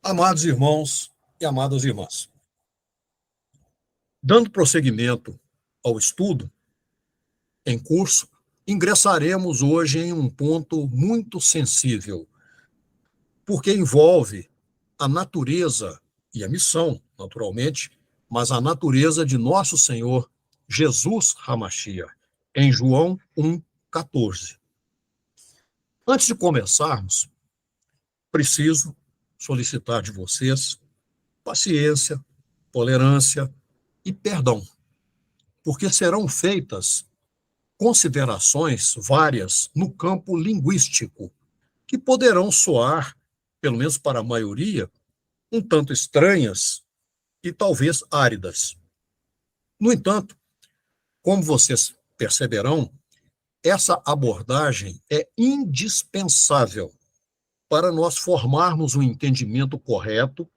Amados irmãos e amadas irmãs, dando prosseguimento ao estudo em curso, ingressaremos hoje em um ponto muito sensível, porque envolve a natureza e a missão, naturalmente, mas a natureza de nosso Senhor Jesus Hamashia, em João 1,14. Antes de começarmos, preciso solicitar de vocês paciência, tolerância e perdão, porque serão feitas considerações várias no campo linguístico, que poderão soar, pelo menos para a maioria, um tanto estranhas e talvez áridas. No entanto, como vocês perceberão, essa abordagem é indispensável para nós formarmos um entendimento correto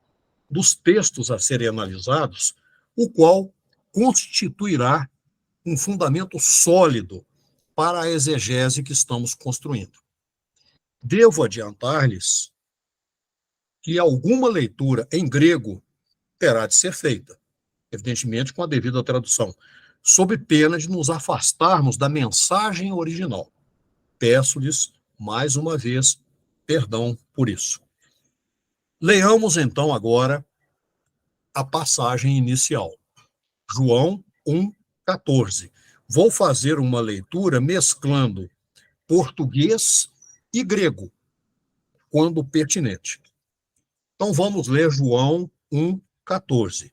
dos textos a serem analisados, o qual constituirá um fundamento sólido para a exegese que estamos construindo. Devo adiantar-lhes que alguma leitura em grego terá de ser feita, evidentemente com a devida tradução, sob pena de nos afastarmos da mensagem original. Peço-lhes, mais uma vez, perdão por isso. Leiamos, então, agora a passagem inicial. João 1,14. Vou fazer uma leitura mesclando português e grego, quando pertinente. Então, vamos ler João 1,14.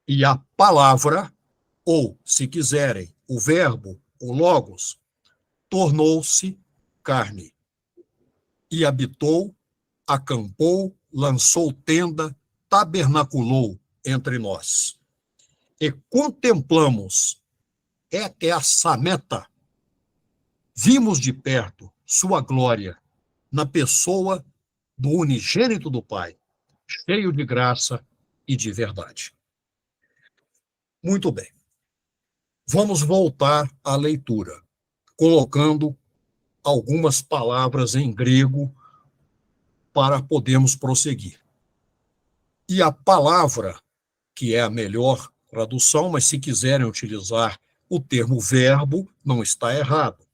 E a palavra, ou, se quiserem, o verbo, o logos, tornou-se carne e habitou, acampou, lançou tenda, tabernaculou entre nós. E contemplamos essa meta, vimos de perto sua glória na pessoa do unigênito do Pai, cheio de graça e de verdade. Muito bem. Vamos voltar à leitura, colocando algumas palavras em grego para podermos prosseguir. E a palavra, que é a melhor tradução, mas se quiserem utilizar o termo verbo, não está errado.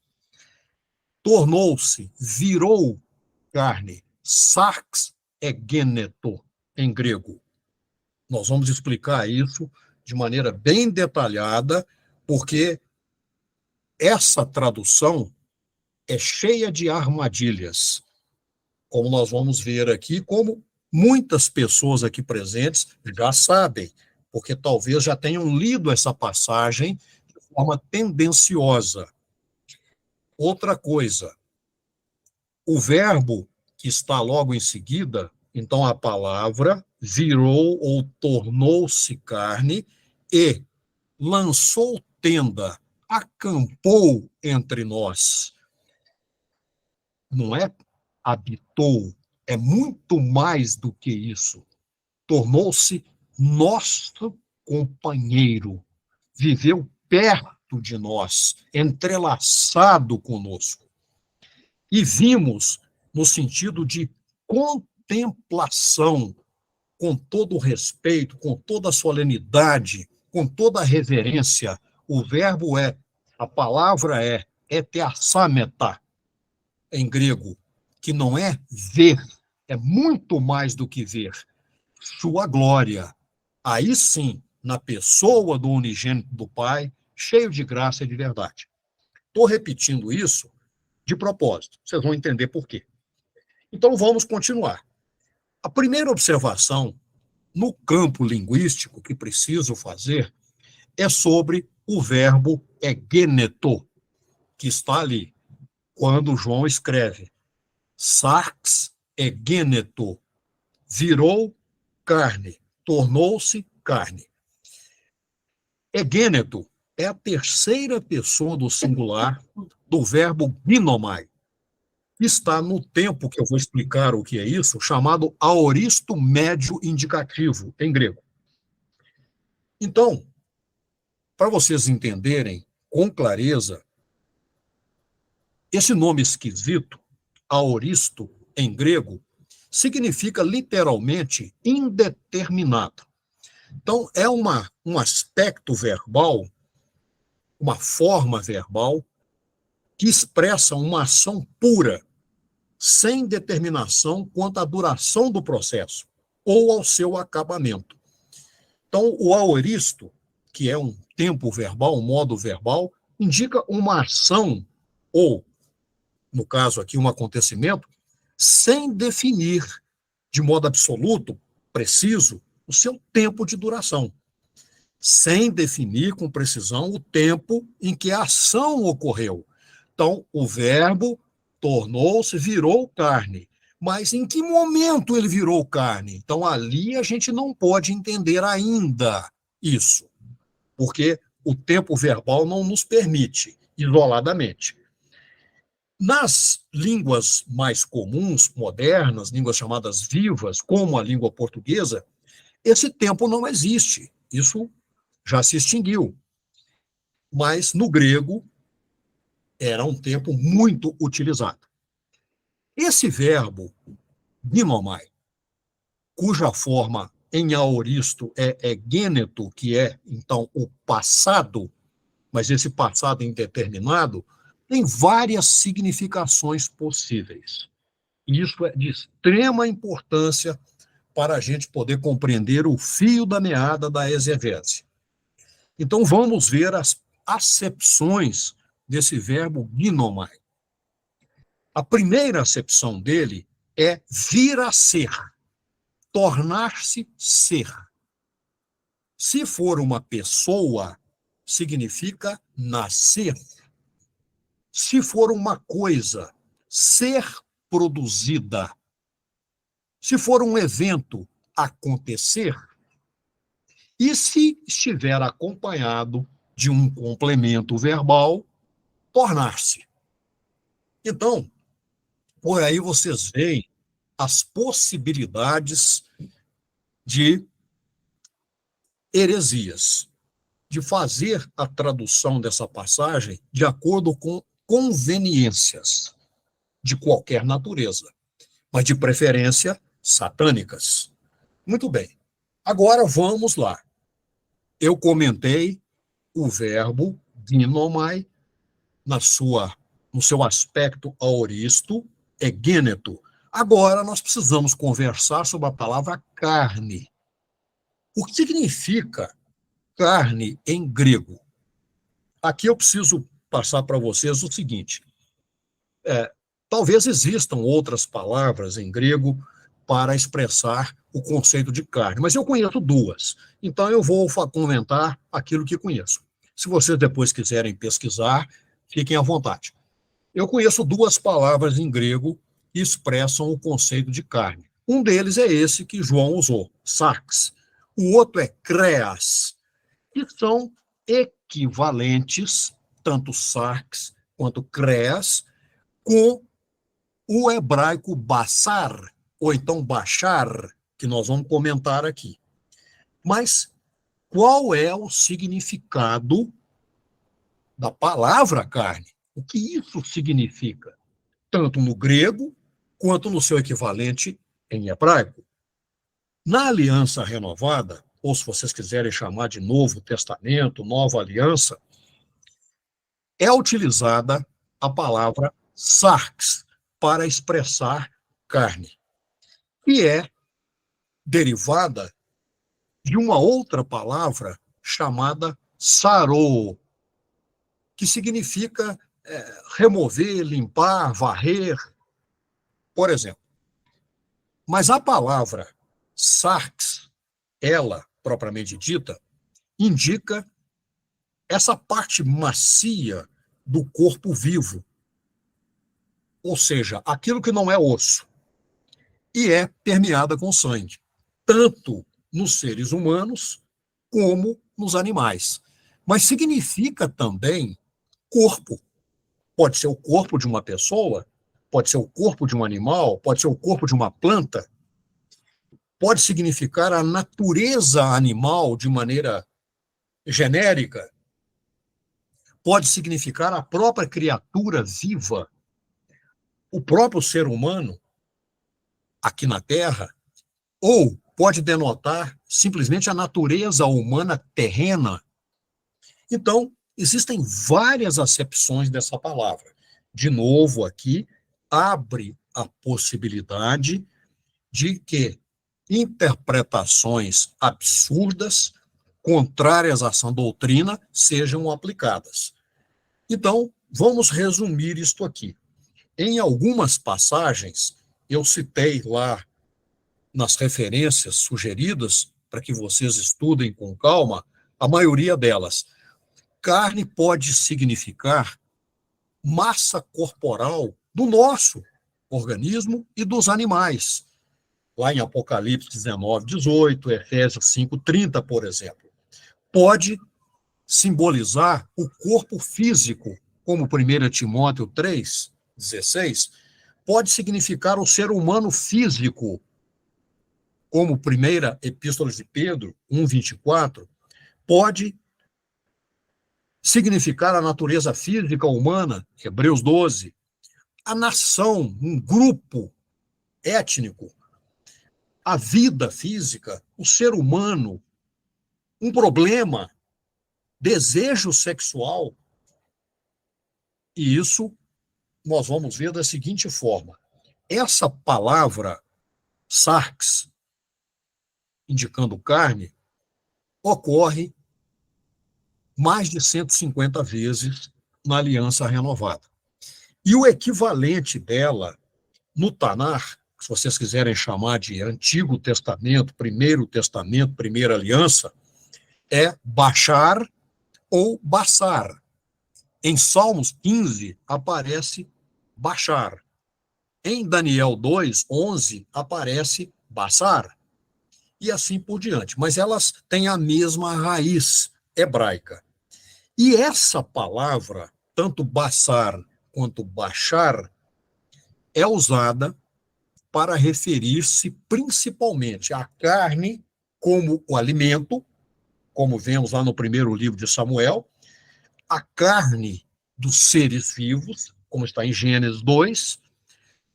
Tornou-se, virou carne, sarx egeneto, em grego. Nós vamos explicar isso de maneira bem detalhada, porque essa tradução é cheia de armadilhas, como nós vamos ver aqui, como muitas pessoas aqui presentes já sabem, porque talvez já tenham lido essa passagem de forma tendenciosa. Outra coisa, o verbo que está logo em seguida, então a palavra virou ou tornou-se carne e lançou tenda, acampou entre nós. Não é habitou, é muito mais do que isso. Tornou-se nosso companheiro, viveu perto de nós, entrelaçado conosco. E vimos no sentido de contemplação, com todo o respeito, com toda a solenidade, com toda a reverência. O verbo a palavra é eteassameta, em grego, que não é ver, é muito mais do que ver. Sua glória, aí sim, na pessoa do unigênito do Pai, cheio de graça e de verdade. Estou repetindo isso de propósito, vocês vão entender por quê. Então, vamos continuar. A primeira observação no campo linguístico que preciso fazer é sobre o verbo egeneto, que está ali, quando João escreve sarx egeneto, virou carne, tornou-se carne. Egeneto é a terceira pessoa do singular do verbo ginomai, que está no tempo que eu vou explicar o que é isso, chamado aoristo médio indicativo, em grego. Então, para vocês entenderem com clareza, esse nome esquisito, aoristo, em grego, significa literalmente indeterminado. Então, é um aspecto verbal, uma forma verbal, que expressa uma ação pura, sem determinação quanto à duração do processo ou ao seu acabamento. Então, o aoristo, que é um tempo verbal, um modo verbal, indica uma ação ou, no caso aqui, um acontecimento, sem definir de modo absoluto, preciso, o seu tempo de duração, sem definir com precisão o tempo em que a ação ocorreu. Então, o verbo tornou-se, virou carne. Mas em que momento ele virou carne? Então, ali a gente não pode entender ainda isso, porque o tempo verbal não nos permite, isoladamente. Nas línguas mais comuns, modernas, línguas chamadas vivas, como a língua portuguesa, esse tempo não existe. Isso já se extinguiu. Mas no grego era um tempo muito utilizado. Esse verbo, ginomai, cuja forma em aoristo é gêneto, que é, então, o passado, mas esse passado indeterminado, tem várias significações possíveis. Isso é de extrema importância para a gente poder compreender o fio da meada da exegese. Então, vamos ver as acepções desse verbo ginomai. A primeira acepção dele é vir a ser, tornar-se ser. Se for uma pessoa, significa nascer. Se for uma coisa, ser produzida. Se for um evento, acontecer. E se estiver acompanhado de um complemento verbal, tornar-se. Então, por aí vocês veem as possibilidades de heresias, de fazer a tradução dessa passagem de acordo com conveniências de qualquer natureza, mas de preferência satânicas. Muito bem. Agora vamos lá. Eu comentei o verbo ginomai no seu aspecto aoristo, é gêneto. Agora nós precisamos conversar sobre a palavra carne. O que significa carne em grego? Aqui eu preciso passar para vocês o seguinte. Talvez existam outras palavras em grego para expressar o conceito de carne, mas eu conheço duas. Então eu vou comentar aquilo que conheço. Se vocês depois quiserem pesquisar, fiquem à vontade. Eu conheço duas palavras em grego que expressam o conceito de carne. Um deles é esse que João usou, sarx. O outro é kreas, que são equivalentes, tanto sarx quanto kreas, com o hebraico basar, ou então bachar, que nós vamos comentar aqui. Mas qual é o significado da palavra carne? O que isso significa? Tanto no grego, quanto no seu equivalente em hebraico. Na Aliança Renovada, ou se vocês quiserem chamar de Novo Testamento, Nova Aliança, é utilizada a palavra sarx para expressar carne, que é derivada de uma outra palavra chamada sarô, que significa remover, limpar, varrer, por exemplo. Mas a palavra sarx, ela, propriamente dita, indica essa parte macia do corpo vivo, ou seja, aquilo que não é osso, e é permeada com sangue, tanto nos seres humanos como nos animais. Mas significa também corpo. Pode ser o corpo de uma pessoa, pode ser o corpo de um animal, pode ser o corpo de uma planta, pode significar a natureza animal de maneira genérica, pode significar a própria criatura viva, o próprio ser humano. aqui na Terra, ou pode denotar simplesmente a natureza humana terrena. Então, existem várias acepções dessa palavra. De novo, aqui, abre a possibilidade de que interpretações absurdas, contrárias à sã doutrina, sejam aplicadas. Então, vamos resumir isto aqui. Em algumas passagens, eu citei lá nas referências sugeridas, para que vocês estudem com calma, a maioria delas. Carne pode significar massa corporal do nosso organismo e dos animais. Lá em Apocalipse 19, 18, Efésios 5, 30, por exemplo. Pode simbolizar o corpo físico, como 1 Timóteo 3, 16. Pode significar o ser humano físico, como 1 Epístola de Pedro 1, 24. Pode significar a natureza física humana, Hebreus 12. A nação, um grupo étnico, a vida física, o ser humano, um problema, desejo sexual. E isso nós vamos ver da seguinte forma. Essa palavra sarx, indicando carne, ocorre mais de 150 vezes na Aliança Renovada. E o equivalente dela no Tanar, se vocês quiserem chamar de Antigo Testamento, Primeiro Testamento, Primeira Aliança, é Bashar ou Bassar. Em Salmos 15 aparece Bashar. Em Daniel 2, 11 aparece Bassar. E assim por diante. Mas elas têm a mesma raiz hebraica. E essa palavra, tanto Bassar quanto Bashar, é usada para referir-se principalmente à carne como o alimento, como vemos lá no primeiro livro de Samuel, a carne dos seres vivos, como está em Gênesis 2,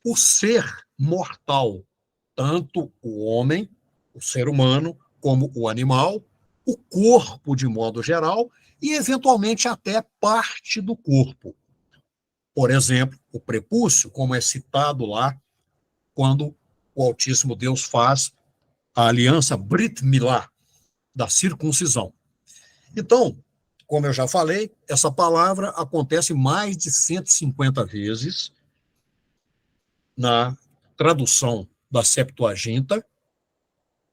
o ser mortal, tanto o homem, o ser humano, como o animal, o corpo de modo geral e, eventualmente, até parte do corpo. Por exemplo, o prepúcio, como é citado lá, quando o Altíssimo Deus faz a aliança Brit Milá, da circuncisão. Então, como eu já falei, essa palavra acontece mais de 150 vezes na tradução da Septuaginta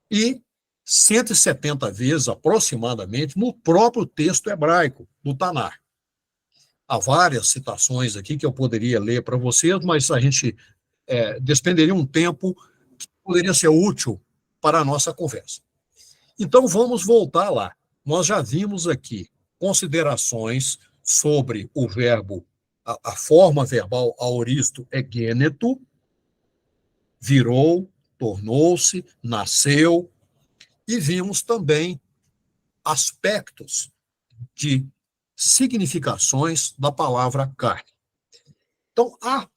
e 170 vezes, aproximadamente, no próprio texto hebraico, do Tanar. Há várias citações aqui que eu poderia ler para vocês, mas a gente despenderia um tempo que poderia ser útil para a nossa conversa. Então, vamos voltar lá. Nós já vimos aqui considerações sobre o verbo, a forma verbal aoristo é gêneto, virou, tornou-se, nasceu, e vimos também aspectos de significações da palavra carne. Então, a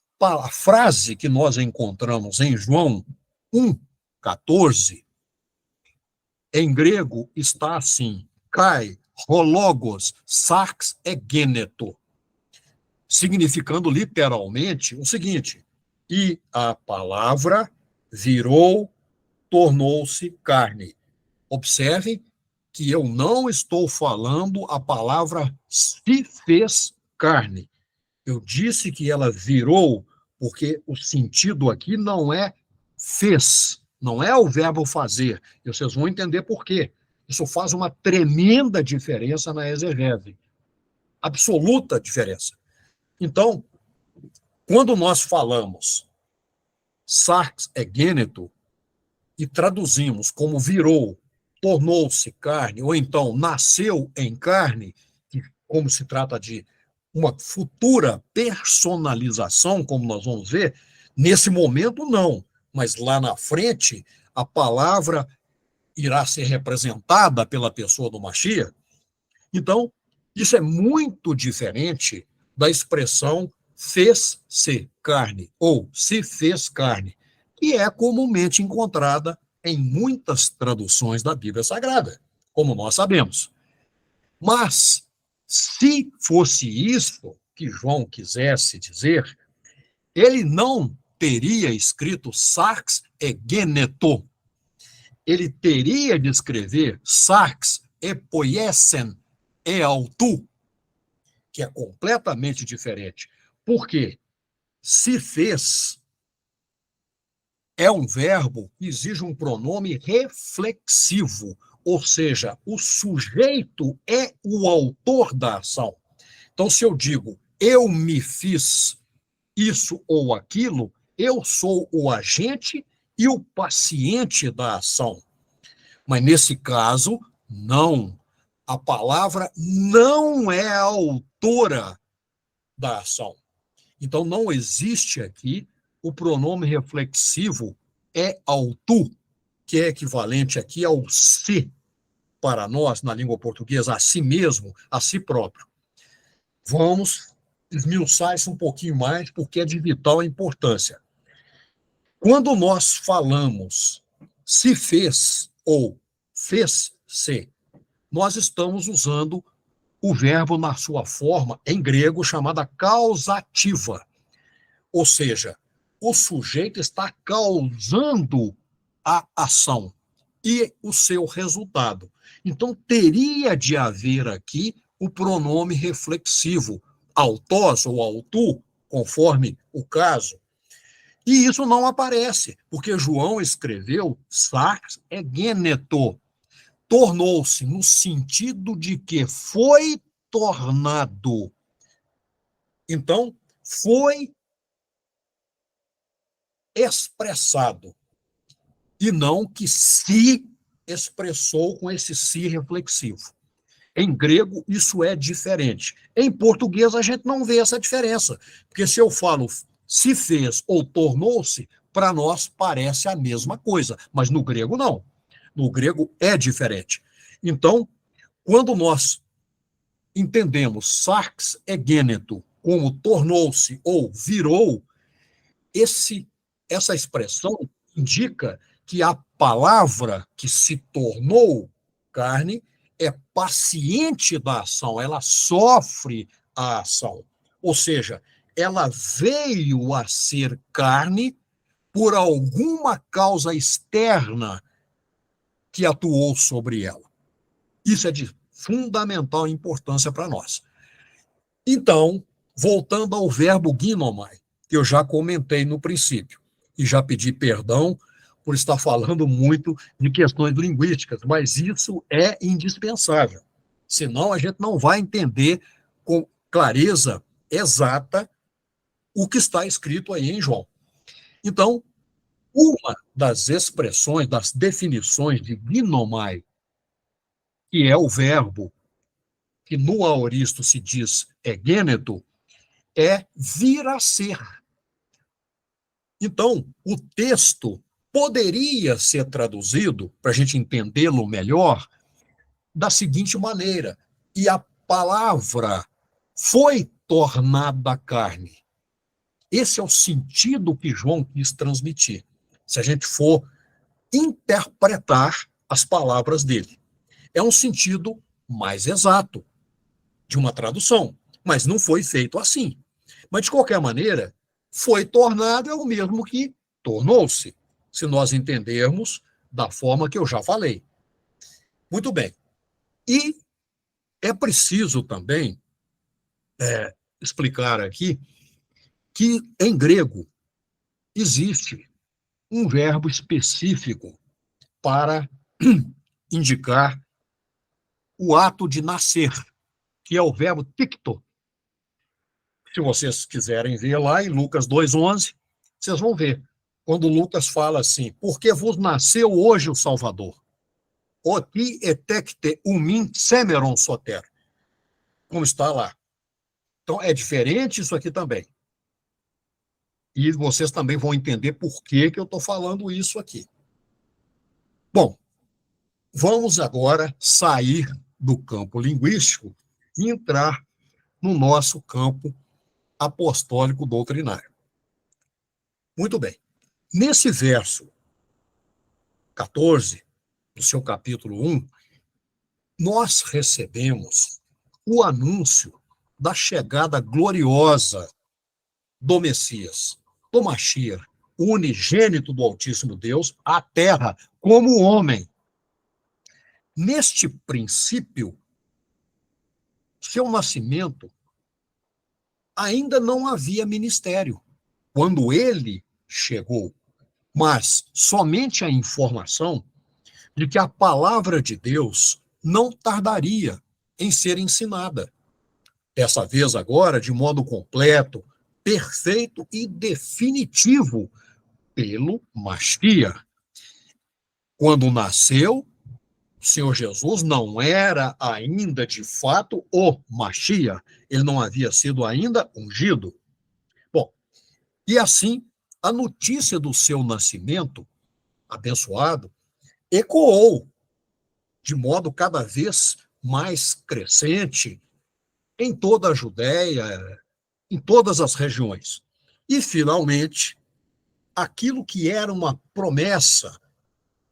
frase que nós encontramos em João 1,14, em grego está assim, kai, hologos, sarx gêneto, significando literalmente o seguinte, e a palavra virou, tornou-se carne. Observem que eu não estou falando a palavra se fez carne. Eu disse que ela virou, porque o sentido aqui não é fez, não é o verbo fazer. E vocês vão entender por quê. Isso faz uma tremenda diferença na exegese. Absoluta diferença. Então, quando nós falamos sarx gêneto e traduzimos como virou, tornou-se carne, ou então nasceu em carne, como se trata de uma futura personalização, como nós vamos ver, nesse momento não, mas lá na frente a palavra irá ser representada pela pessoa do Mashiach. Então, isso é muito diferente da expressão fez-se carne, ou se fez carne. que é comumente encontrada em muitas traduções da Bíblia Sagrada, como nós sabemos. Mas, se fosse isso que João quisesse dizer, ele não teria escrito sarx egeneto. Ele teria de escrever sarx epoiesen eautu, que é completamente diferente. Por quê? Se fez é um verbo que exige um pronome reflexivo, ou seja, o sujeito é o autor da ação. Então, se eu digo eu me fiz isso ou aquilo, eu sou o agente e o paciente da ação. Mas nesse caso, não. A palavra não é a autora da ação. Então, não existe aqui o pronome reflexivo é ao tu, que é equivalente aqui ao se, para nós, na língua portuguesa, a si mesmo, a si próprio. Vamos esmiuçar isso um pouquinho mais, porque é de vital importância. Quando nós falamos se fez ou fez-se, nós estamos usando o verbo na sua forma, em grego, chamada causativa. Ou seja, o sujeito está causando a ação e o seu resultado. Então, teria de haver aqui o pronome reflexivo, autós ou autu, conforme o caso. E isso não aparece, porque João escreveu sarx egeneto, tornou-se no sentido de que foi tornado. Então, foi expressado, e não que se expressou com esse si reflexivo. Em grego, isso é diferente. Em português, a gente não vê essa diferença, porque se eu falo se fez ou tornou-se, para nós parece a mesma coisa, mas no grego não. No grego é diferente. Então, quando nós entendemos sarx egeneto como tornou-se ou virou, essa expressão indica que a palavra que se tornou carne é paciente da ação, ela sofre a ação. Ou seja, ela veio a ser carne por alguma causa externa que atuou sobre ela. Isso é de fundamental importância para nós. Então, voltando ao verbo ginomai, que eu já comentei no princípio, e já pedi perdão por estar falando muito de questões linguísticas, mas isso é indispensável. Senão a gente não vai entender com clareza exata o que está escrito aí em João. Então, uma das expressões, das definições de ginomai, que é o verbo que no aoristo se diz gêneto, é vir a ser. Então, o texto poderia ser traduzido, para a gente entendê-lo melhor, da seguinte maneira: e a palavra foi tornada carne. Esse é o sentido que João quis transmitir, se a gente for interpretar as palavras dele. É um sentido mais exato de uma tradução, mas não foi feito assim. Mas, de qualquer maneira, foi tornado é o mesmo que tornou-se, se nós entendermos da forma que eu já falei. Muito bem. E é preciso também explicar aqui que, em grego, existe um verbo específico para indicar o ato de nascer, que é o verbo ticto. Se vocês quiserem ver lá em Lucas 2,11, vocês vão ver. Quando Lucas fala assim, porque vos nasceu hoje o Salvador. Oti etecte umin semeron soter. Como está lá. Então, é diferente isso aqui também. E vocês também vão entender por que eu estou falando isso aqui. Bom, vamos agora sair do campo linguístico e entrar no nosso campo apostólico doutrinário. Muito bem. Nesse verso 14, do seu capítulo 1, nós recebemos o anúncio da chegada gloriosa do Messias, do Mashiach, o unigênito do Altíssimo Deus, à terra, como homem. Neste princípio, seu nascimento, ainda não havia ministério quando ele chegou, mas somente a informação de que a palavra de Deus não tardaria em ser ensinada. Dessa vez agora, de modo completo, perfeito e definitivo pelo Mashiach. Quando nasceu, o Senhor Jesus não era ainda de fato o Mashiach, ele não havia sido ainda ungido. Bom, e assim, a notícia do seu nascimento, abençoado, ecoou de modo cada vez mais crescente em toda a Judéia, em todas as regiões. E, finalmente, aquilo que era uma promessa,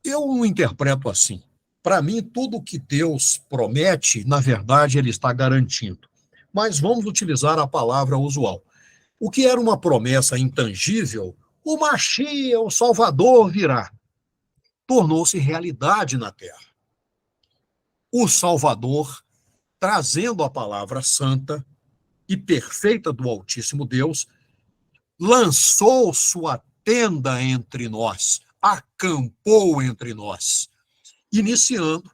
eu não interpreto assim. Para mim, tudo que Deus promete, na verdade, ele está garantindo. Mas vamos utilizar a palavra usual. O que era uma promessa intangível, o Mashiach, o Salvador, virá, tornou-se realidade na Terra. O Salvador, trazendo a palavra santa e perfeita do Altíssimo Deus, lançou sua tenda entre nós, acampou entre nós, iniciando,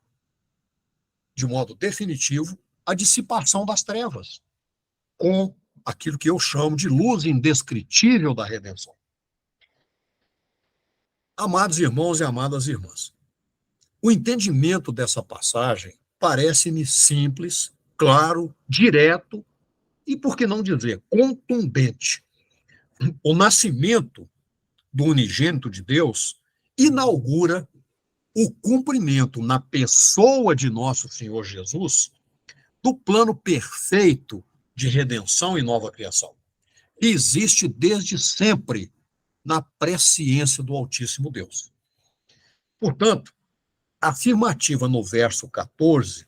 de modo definitivo, a dissipação das trevas, com aquilo que eu chamo de luz indescritível da redenção. Amados irmãos e amadas irmãs, o entendimento dessa passagem parece-me simples, claro, direto e, por que não dizer, contundente. O nascimento do unigênito de Deus inaugura o cumprimento na pessoa de nosso Senhor Jesus do plano perfeito de redenção e nova criação, que existe desde sempre na presciência do Altíssimo Deus. Portanto, a afirmativa no verso 14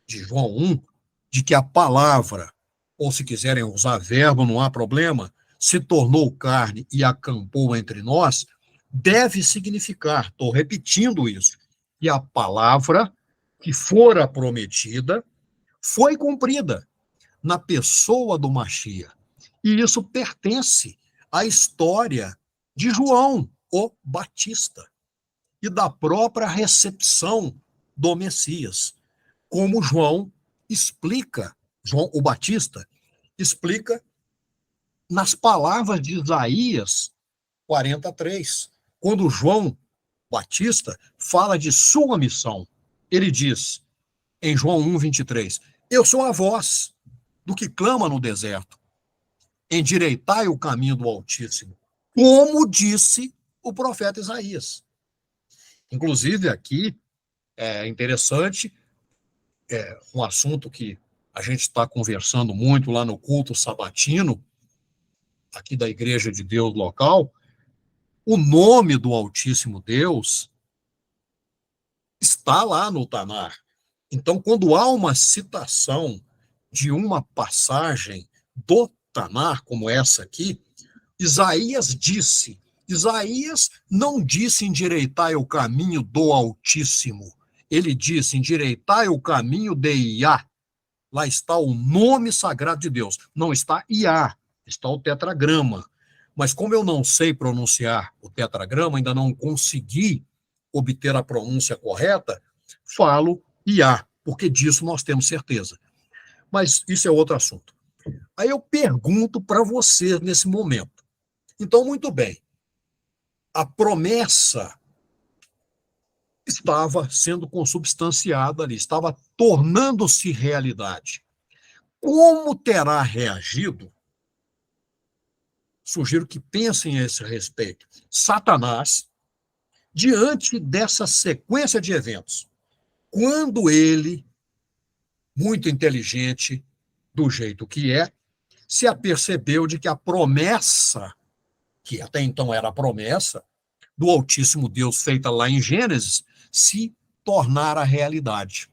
de João 1, de que a palavra, ou se quiserem usar verbo, não há problema, se tornou carne e acampou entre nós, deve significar, estou repetindo isso, que a palavra que fora prometida foi cumprida na pessoa do Mashiach. E isso pertence à história de João, o Batista, e da própria recepção do Messias. Como João explica, João o Batista, explica nas palavras de Isaías 43, quando João Batista fala de sua missão. Ele diz, em João 1:23, eu sou a voz do que clama no deserto, endireitai o caminho do Altíssimo, como disse o profeta Isaías. Inclusive, aqui é interessante, um assunto que a gente está conversando muito lá no culto sabatino, aqui da Igreja de Deus local, o nome do Altíssimo Deus está lá no Tanar. Então, quando há uma citação de uma passagem do Tanar, como essa aqui, Isaías não disse endireitai o caminho do Altíssimo, ele disse endireitai o caminho de Iá. Lá está o nome sagrado de Deus, não está Iá, está o tetragrama. Mas como eu não sei pronunciar o tetragrama, ainda não consegui obter a pronúncia correta, falo Iá, porque disso nós temos certeza. Mas isso é outro assunto. Aí eu pergunto para vocês nesse momento. Então, muito bem, a promessa estava sendo consubstanciada ali, estava tornando-se realidade. Como terá reagido? Sugiro que pensem a esse respeito. Satanás, diante dessa sequência de eventos, quando ele, muito inteligente, do jeito que é, se apercebeu de que a promessa que até então era a promessa do Altíssimo Deus feita lá em Gênesis, se tornar a realidade.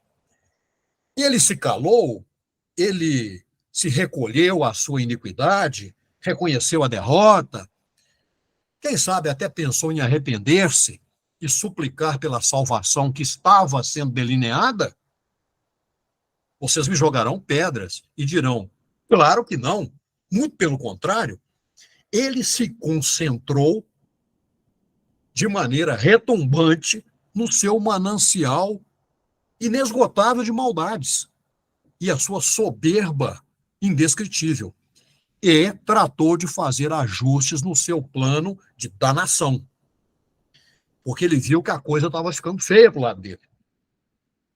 Ele se calou, ele se recolheu à sua iniquidade, reconheceu a derrota, quem sabe até pensou em arrepender-se e suplicar pela salvação que estava sendo delineada? Vocês me jogarão pedras e dirão: claro que não, muito pelo contrário, ele se concentrou de maneira retumbante no seu manancial inesgotável de maldades e a sua soberba indescritível. E tratou de fazer ajustes no seu plano de danação, porque ele viu que a coisa estava ficando feia para o lado dele.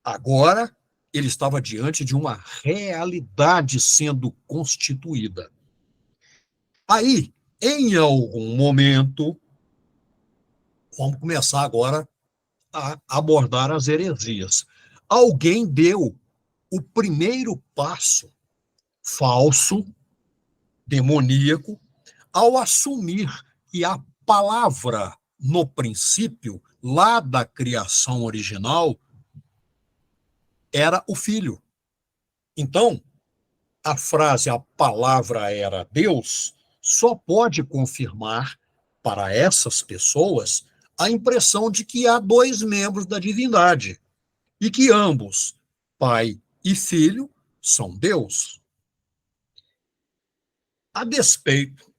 Agora, ele estava diante de uma realidade sendo constituída. Aí, em algum momento, vamos começar agora a abordar as heresias. Alguém deu o primeiro passo falso, demoníaco, ao assumir que a palavra, no princípio, lá da criação original, era o Filho. Então, a frase "a palavra era Deus" só pode confirmar para essas pessoas a impressão de que há dois membros da divindade e que ambos, Pai e Filho, são Deus. A despeito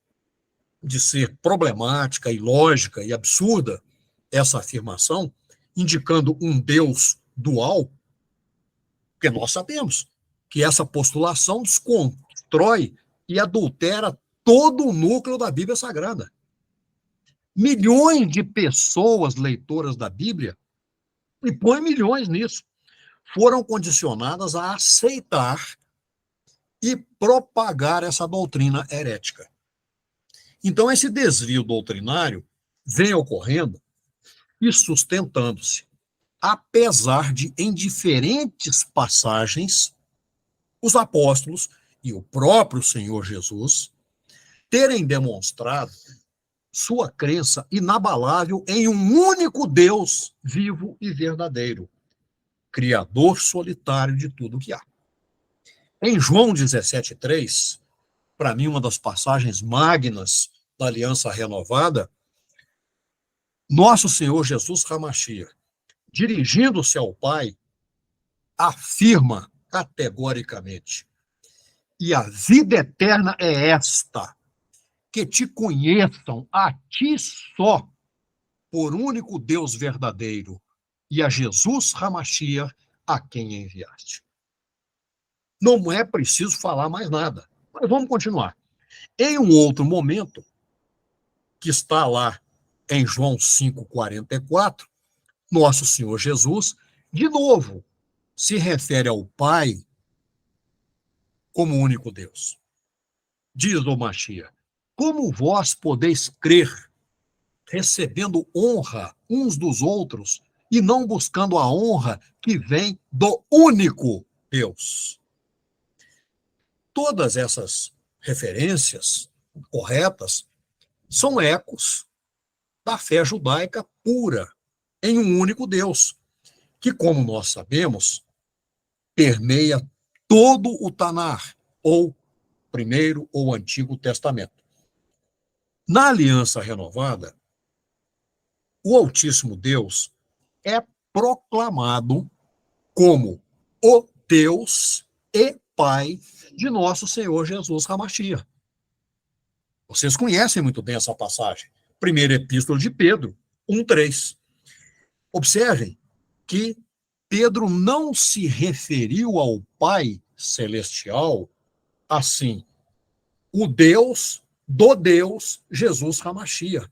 de ser problemática, ilógica e absurda essa afirmação, indicando um Deus dual, porque nós sabemos que essa postulação desconstrói e adultera todo o núcleo da Bíblia Sagrada. Milhões de pessoas leitoras da Bíblia, e põe milhões nisso, foram condicionadas a aceitar e propagar essa doutrina herética. Então, esse desvio doutrinário vem ocorrendo e sustentando-se, apesar de, em diferentes passagens, os apóstolos e o próprio Senhor Jesus terem demonstrado sua crença inabalável em um único Deus vivo e verdadeiro, Criador solitário de tudo que há. Em João 17,3, para mim, uma das passagens magnas da Aliança Renovada, nosso Senhor Jesus Hamashiach, dirigindo-se ao Pai, afirma categoricamente: e a vida eterna é esta, que te conheçam a ti só, por único Deus verdadeiro, e a Jesus Hamashiach, a quem enviaste. Não é preciso falar mais nada, mas vamos continuar. Em um outro momento, que está lá em João 5,44, nosso Senhor Jesus, de novo, se refere ao Pai como único Deus. Diz o Mashiach: como vós podeis crer, recebendo honra uns dos outros e não buscando a honra que vem do único Deus? Todas essas referências corretas são ecos da fé judaica pura em um único Deus, que, como nós sabemos, permeia todo o Tanar, ou Primeiro ou Antigo Testamento. Na Aliança Renovada, o Altíssimo Deus é proclamado como o Deus e Pai de nosso Senhor Jesus Hamashiach. Vocês conhecem muito bem essa passagem. Primeira Epístola de Pedro, 1,3. Observem que Pedro não se referiu ao Pai Celestial assim, o Deus do Deus Jesus Hamashiach.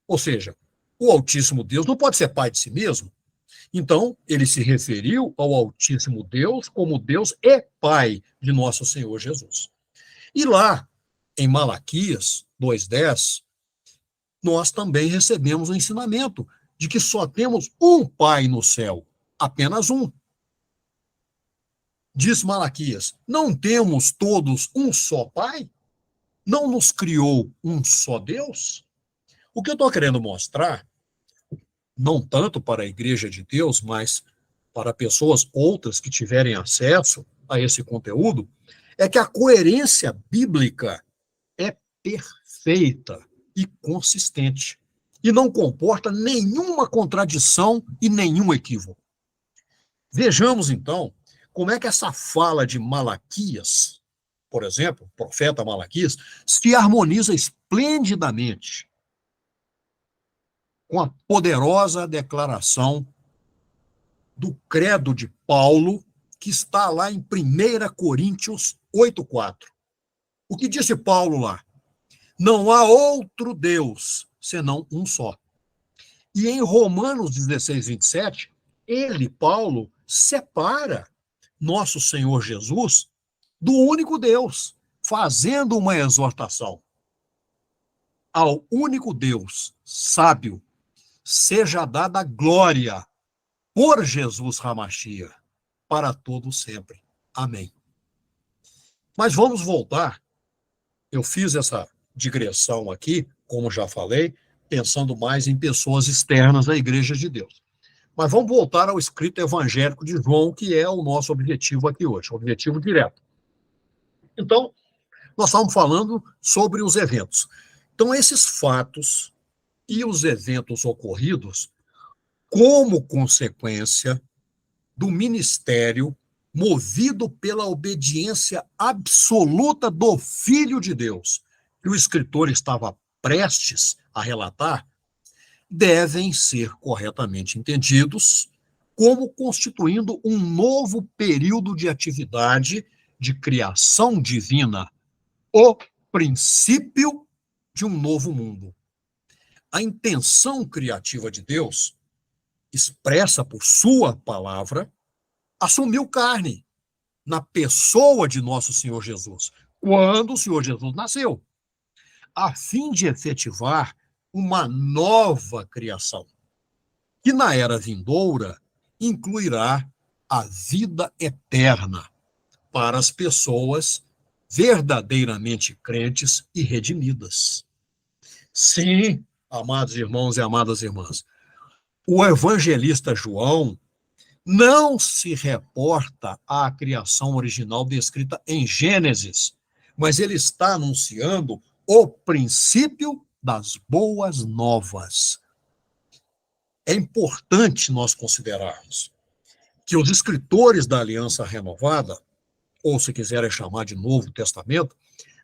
Ou seja, o Altíssimo Deus não pode ser pai de si mesmo. Então, ele se referiu ao Altíssimo Deus como Deus e Pai de nosso Senhor Jesus. E lá, em Malaquias 2,10, nós também recebemos o ensinamento de que só temos um Pai no céu, apenas um. Diz Malaquias: não temos todos um só Pai? Não nos criou um só Deus? O que eu estou querendo mostrar, não tanto para a Igreja de Deus, mas para pessoas outras que tiverem acesso a esse conteúdo, é que a coerência bíblica é perfeita e consistente e não comporta nenhuma contradição e nenhum equívoco. Vejamos, então, como é que essa fala de Malaquias, por exemplo, o profeta Malaquias, se harmoniza esplendidamente com a poderosa declaração do credo de Paulo, que está lá em 1 Coríntios 8,4. O que disse Paulo lá? Não há outro Deus, senão um só. E em Romanos 16, 27, ele, Paulo, separa nosso Senhor Jesus do único Deus, fazendo uma exortação. Ao único Deus sábio seja dada glória por Jesus Hamashia, para todo sempre. Amém. Mas vamos voltar. Eu fiz essa digressão aqui, como já falei, pensando mais em pessoas externas à Igreja de Deus. Mas vamos voltar ao escrito evangélico de João, que é o nosso objetivo aqui hoje, o objetivo direto. Então, nós estamos falando sobre os eventos. Então, esses fatos e os eventos ocorridos como consequência do ministério movido pela obediência absoluta do Filho de Deus, que o escritor estava prestes a relatar, devem ser corretamente entendidos como constituindo um novo período de atividade de criação divina, o princípio de um novo mundo. A intenção criativa de Deus, expressa por sua palavra, assumiu carne na pessoa de nosso Senhor Jesus, quando o Senhor Jesus nasceu, a fim de efetivar uma nova criação, que na era vindoura incluirá a vida eterna para as pessoas verdadeiramente crentes e redimidas. Sim, amados irmãos e amadas irmãs, o evangelista João não se reporta à criação original descrita em Gênesis, mas ele está anunciando o princípio das boas novas. É importante nós considerarmos que os escritores da Aliança Renovada, ou se quiserem chamar de Novo Testamento,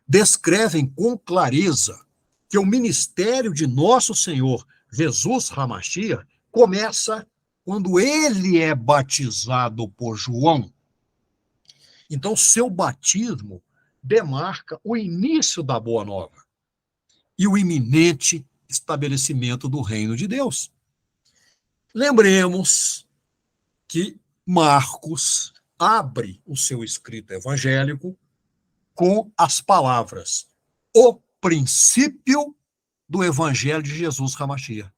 descrevem com clareza que o ministério de nosso Senhor Jesus Hamashia começa quando ele é batizado por João. Então, seu batismo demarca o início da Boa Nova e o iminente estabelecimento do reino de Deus. Lembremos que Marcos abre o seu escrito evangélico com as palavras: o princípio do evangelho de Jesus Hamashia.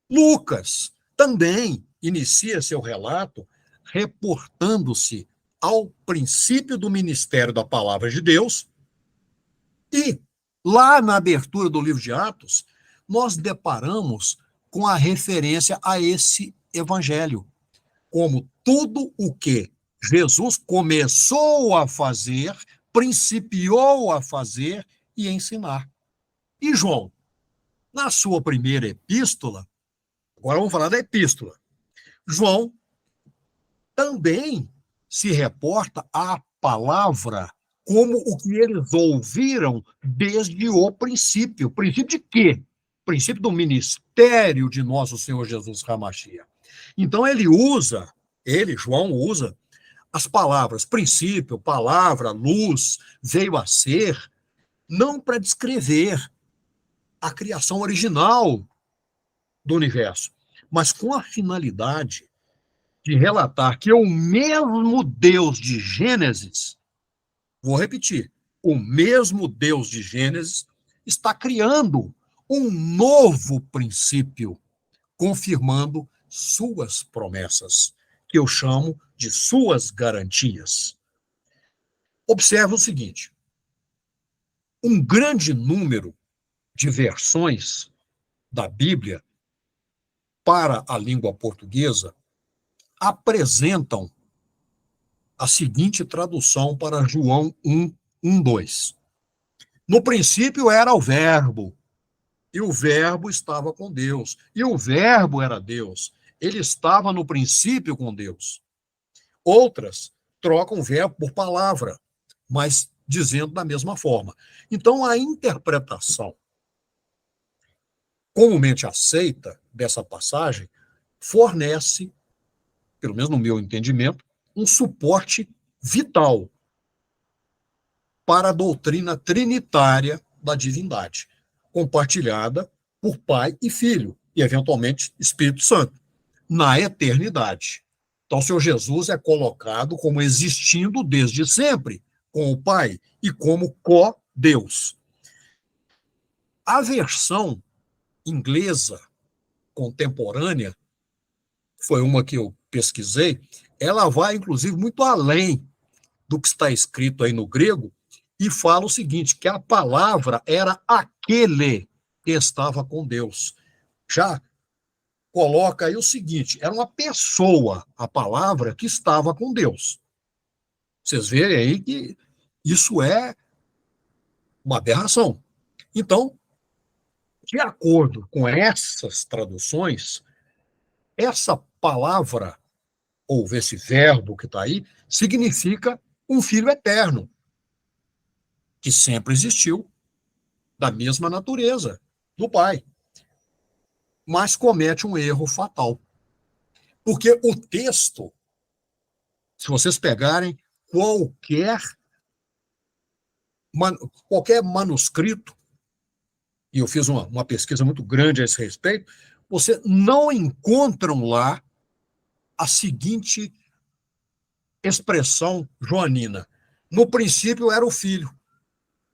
Lucas também inicia seu relato reportando-se ao princípio do ministério da palavra de Deus, e lá na abertura do livro de Atos, nós deparamos com a referência a esse evangelho, como tudo o que Jesus começou a fazer, principiou a fazer e ensinar. E João, na sua primeira epístola, agora vamos falar da epístola, João também se reporta à palavra como o que eles ouviram desde o princípio. Princípio de quê? Princípio do ministério de nosso Senhor Jesus Hamashia. Então João usa as palavras princípio, palavra, luz, veio a ser, não para descrever a criação original do universo, mas com a finalidade de relatar que o mesmo Deus de Gênesis, vou repetir, o mesmo Deus de Gênesis está criando um novo princípio, confirmando suas promessas, que eu chamo de suas garantias. Observe o seguinte: um grande número de versões da Bíblia para a língua portuguesa apresentam a seguinte tradução para João 1:2. No princípio era o Verbo, e o Verbo estava com Deus, e o Verbo era Deus. Ele estava no princípio com Deus. Outras trocam verbo por palavra, mas dizendo da mesma forma. Então, a interpretação comumente aceita dessa passagem fornece, pelo menos no meu entendimento, um suporte vital para a doutrina trinitária da divindade, compartilhada por Pai e Filho, e, eventualmente, Espírito Santo, na eternidade. Então, o Senhor Jesus é colocado como existindo desde sempre com o Pai e como co-Deus. A versão inglesa contemporânea, foi uma que eu pesquisei, ela vai, inclusive, muito além do que está escrito aí no grego e fala o seguinte, que a palavra era aquele que estava com Deus. Já coloca aí o seguinte, era uma pessoa, a palavra, que estava com Deus. Vocês veem aí que isso é uma aberração. Então, de acordo com essas traduções, essa palavra, ou esse verbo que está aí, significa um filho eterno, que sempre existiu, da mesma natureza do Pai, mas comete um erro fatal. Porque o texto, se vocês pegarem qualquer manuscrito, e eu fiz uma pesquisa muito grande a esse respeito, você não encontram lá a seguinte expressão joanina. No princípio era o filho.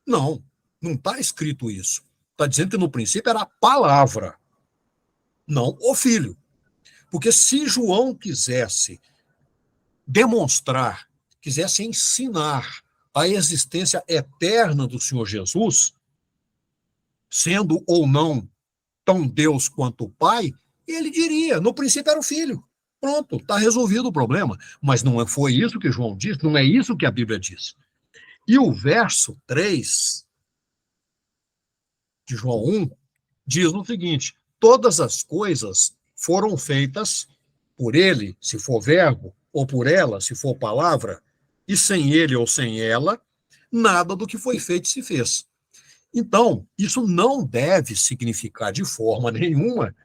Não está escrito isso. Está dizendo que no princípio era a palavra, não o filho. Porque se João quisesse demonstrar, quisesse ensinar a existência eterna do Senhor Jesus, sendo ou não tão Deus quanto o Pai, ele diria, no princípio era o Filho. Pronto, está resolvido o problema. Mas não foi isso que João disse, não é isso que a Bíblia diz. E o verso 3 de João 1 diz o seguinte, todas as coisas foram feitas por ele, se for verbo, ou por ela, se for palavra, e sem ele ou sem ela, nada do que foi feito se fez. Então, isso não deve significar de forma nenhuma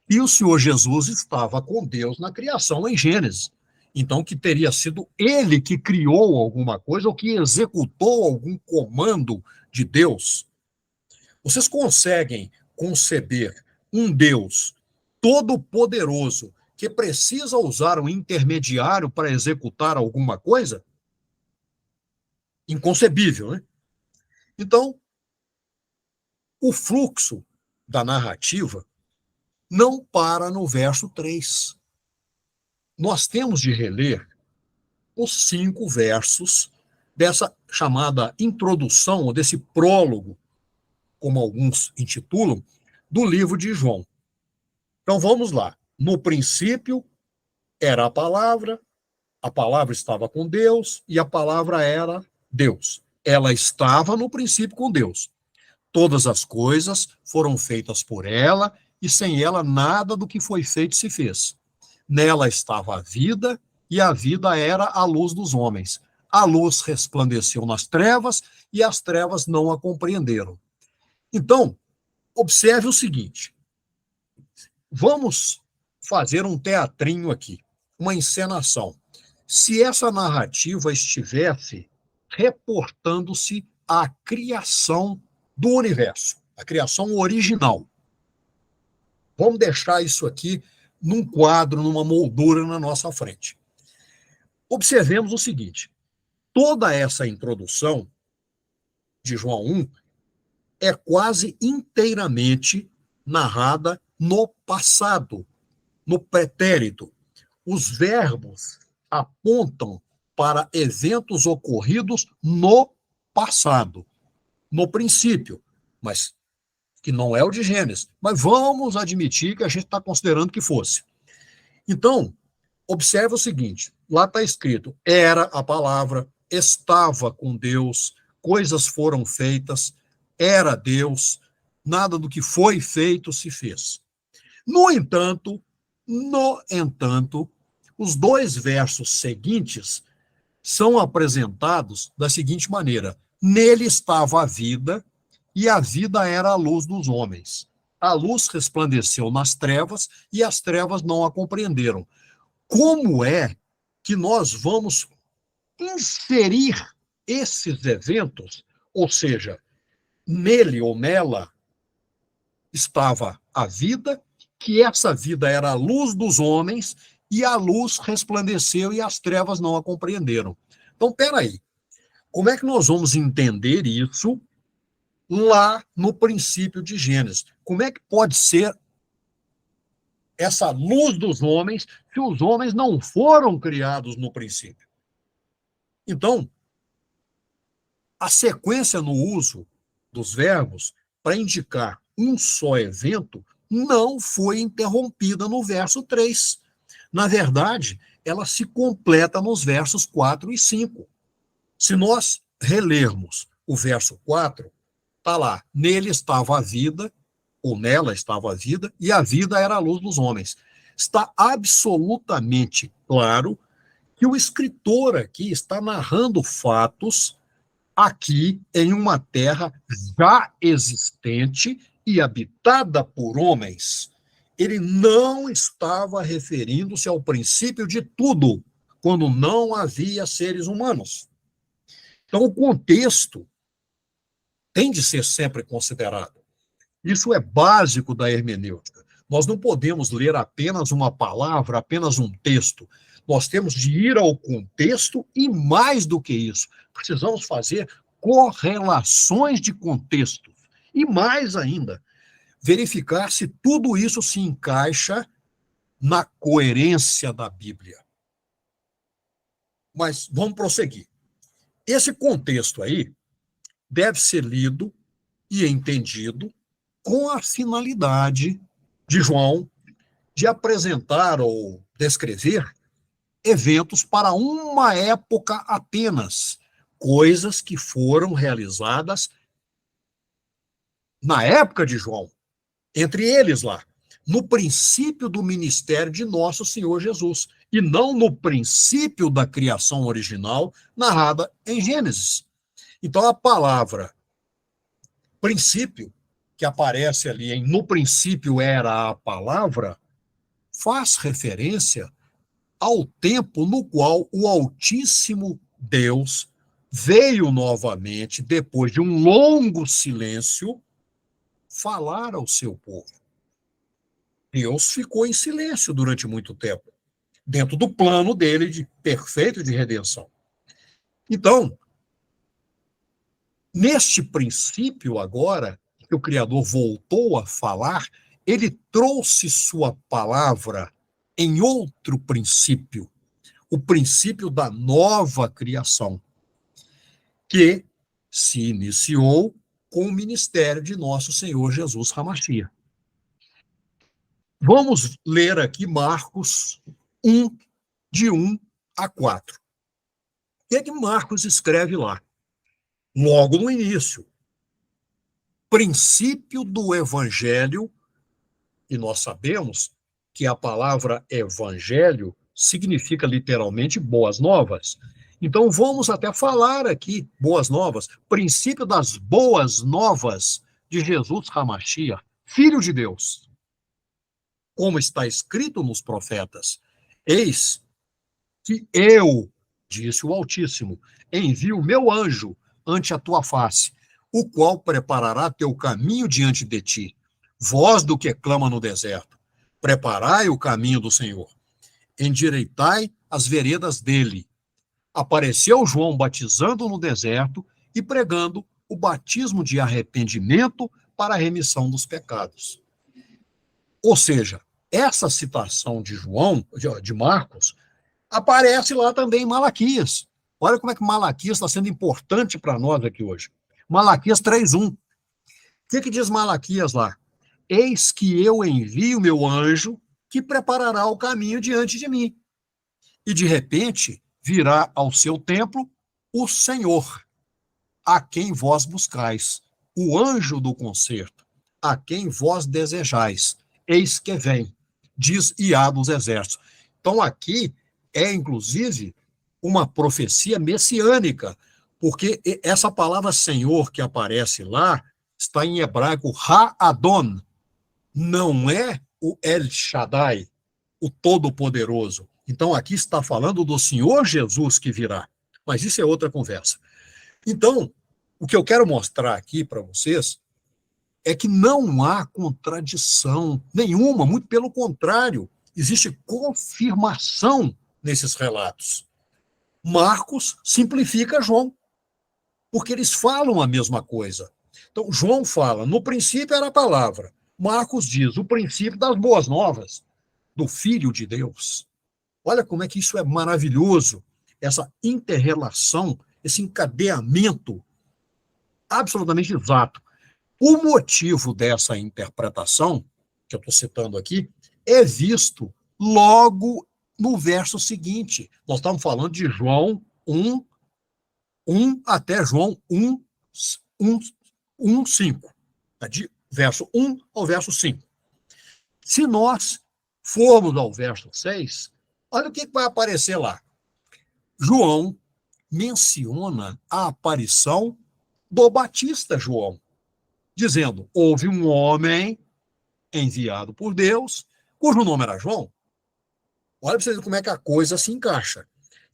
que o Senhor Jesus estava com Deus na criação em Gênesis. Então, que teria sido ele que criou alguma coisa ou que executou algum comando de Deus. Vocês conseguem conceber um Deus todo-poderoso que precisa usar um intermediário para executar alguma coisa? Inconcebível, né? Então, o fluxo da narrativa não para no verso 3. Nós temos de reler os 5 versos dessa chamada introdução, ou desse prólogo, como alguns intitulam, do livro de João. Então vamos lá. No princípio era a palavra estava com Deus e a palavra era Deus. Ela estava no princípio com Deus. Todas as coisas foram feitas por ela e sem ela nada do que foi feito se fez. Nela estava a vida e a vida era a luz dos homens. A luz resplandeceu nas trevas e as trevas não a compreenderam. Então, observe o seguinte. Vamos fazer um teatrinho aqui, uma encenação. Se essa narrativa estivesse reportando-se à criação do universo, a criação original. Vamos deixar isso aqui num quadro, numa moldura na nossa frente. Observemos o seguinte, toda essa introdução de João 1 é quase inteiramente narrada no passado, no pretérito. Os verbos apontam para eventos ocorridos no passado, no princípio, mas que não é o de Gênesis, mas vamos admitir que a gente está considerando que fosse. Então, observe o seguinte, lá está escrito, era a palavra, estava com Deus, coisas foram feitas, era Deus, nada do que foi feito se fez. No entanto, os dois versos seguintes são apresentados da seguinte maneira: nele estava a vida, e a vida era a luz dos homens. A luz resplandeceu nas trevas, e as trevas não a compreenderam. Como é que nós vamos inserir esses eventos, ou seja, nele ou nela estava a vida, que essa vida era a luz dos homens, e a luz resplandeceu e as trevas não a compreenderam. Então, peraí, como é que nós vamos entender isso lá no princípio de Gênesis? Como é que pode ser essa luz dos homens se os homens não foram criados no princípio? Então, a sequência no uso dos verbos para indicar um só evento não foi interrompida no verso 3. Na verdade, ela se completa nos versos 4 e 5. Se nós relermos o verso 4, está lá, nele estava a vida, ou nela estava a vida, e a vida era a luz dos homens. Está absolutamente claro que o escritor aqui está narrando fatos aqui em uma terra já existente e habitada por homens. Ele não estava referindo-se ao princípio de tudo, quando não havia seres humanos. Então, o contexto tem de ser sempre considerado. Isso é básico da hermenêutica. Nós não podemos ler apenas uma palavra, apenas um texto. Nós temos de ir ao contexto e, mais do que isso, precisamos fazer correlações de contextos. E mais ainda, verificar se tudo isso se encaixa na coerência da Bíblia. Mas vamos prosseguir. Esse contexto aí deve ser lido e entendido com a finalidade de João de apresentar ou descrever eventos para uma época apenas, coisas que foram realizadas na época de João, entre eles lá, no princípio do ministério de nosso Senhor Jesus, e não no princípio da criação original narrada em Gênesis. Então, a palavra princípio, que aparece ali em no princípio era a palavra, faz referência ao tempo no qual o Altíssimo Deus veio novamente, depois de um longo silêncio, falar ao seu povo. Deus ficou em silêncio durante muito tempo, dentro do plano dele de perfeito de redenção. Então, neste princípio agora, que o Criador voltou a falar, ele trouxe sua palavra em outro princípio, o princípio da nova criação, que se iniciou com o ministério de nosso Senhor Jesus Hamashia. Vamos ler aqui Marcos 1, de 1 a 4. O que é que Marcos escreve lá? Logo no início. Princípio do evangelho, e nós sabemos que a palavra evangelho significa literalmente boas novas. Então vamos até falar aqui, boas novas, princípio das boas novas de Jesus Hamashia, Filho de Deus. Como está escrito nos profetas, eis que eu, disse o Altíssimo, envio o meu anjo ante a tua face, o qual preparará teu caminho diante de ti. Voz do que clama no deserto, preparai o caminho do Senhor, endireitai as veredas dele. Apareceu João batizando no deserto e pregando o batismo de arrependimento para a remissão dos pecados. Ou seja, essa citação de João, de Marcos, aparece lá também em Malaquias. Olha como é que Malaquias está sendo importante para nós aqui hoje. Malaquias 3:1. que diz Malaquias lá? Eis que eu envio meu anjo que preparará o caminho diante de mim. E de repente virá ao seu templo o Senhor, a quem vós buscais, o anjo do concerto, a quem vós desejais. Eis que vem, diz Iá dos exércitos. Então aqui é, inclusive, uma profecia messiânica, porque essa palavra Senhor que aparece lá está em hebraico Ha-Adon, não é o El Shaddai, o Todo-Poderoso. Então aqui está falando do Senhor Jesus que virá, mas isso é outra conversa. Então, o que eu quero mostrar aqui para vocês é que não há contradição nenhuma, muito pelo contrário, existe confirmação nesses relatos. Marcos simplifica João, porque eles falam a mesma coisa. Então, João fala, no princípio era a palavra. Marcos diz, o princípio das boas novas, do Filho de Deus. Olha como é que isso é maravilhoso, essa interrelação, esse encadeamento absolutamente exato. O motivo dessa interpretação, que eu estou citando aqui, é visto logo no verso seguinte. Nós estamos falando de João 1 até João 5. De verso 1 ao verso 5. Se nós formos ao verso 6, olha o que vai aparecer lá. João menciona a aparição do Batista João, dizendo, houve um homem enviado por Deus, cujo nome era João. Olha para vocês verem como é que a coisa se encaixa.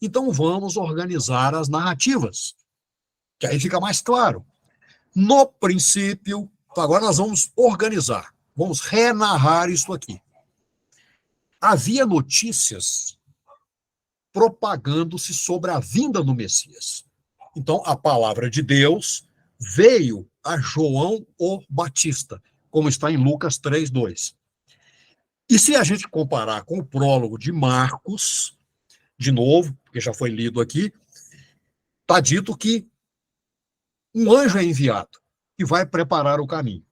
Então vamos organizar as narrativas, que aí fica mais claro. No princípio, agora nós vamos organizar, vamos renarrar isso aqui. Havia notícias propagando-se sobre a vinda do Messias. Então, a palavra de Deus veio a João o Batista, como está em Lucas 3:2. E se a gente comparar com o prólogo de Marcos, de novo, porque já foi lido aqui, está dito que um anjo é enviado e vai preparar o caminho.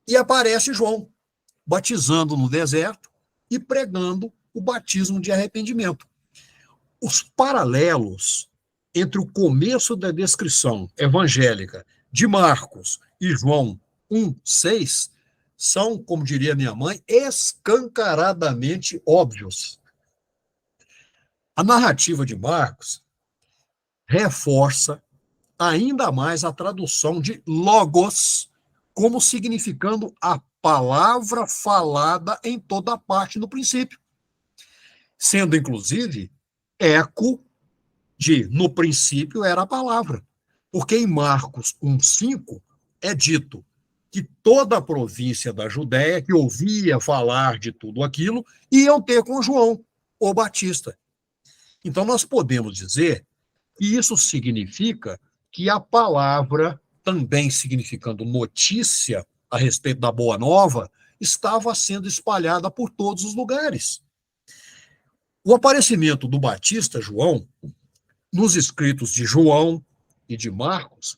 E aparece João, batizando no deserto e pregando o batismo de arrependimento. Os paralelos entre o começo da descrição evangélica de Marcos e João 1:6 são, como diria minha mãe, escancaradamente óbvios. A narrativa de Marcos reforça ainda mais a tradução de logos como significando a palavra falada em toda parte no princípio, sendo, inclusive, eco de no princípio era a palavra. Porque em Marcos 1:5 é dito que toda a província da Judéia que ouvia falar de tudo aquilo iam ter com João, o Batista. Então nós podemos dizer que isso significa que a palavra, também significando notícia a respeito da Boa Nova, estava sendo espalhada por todos os lugares. O aparecimento do Batista João nos escritos de João e de Marcos,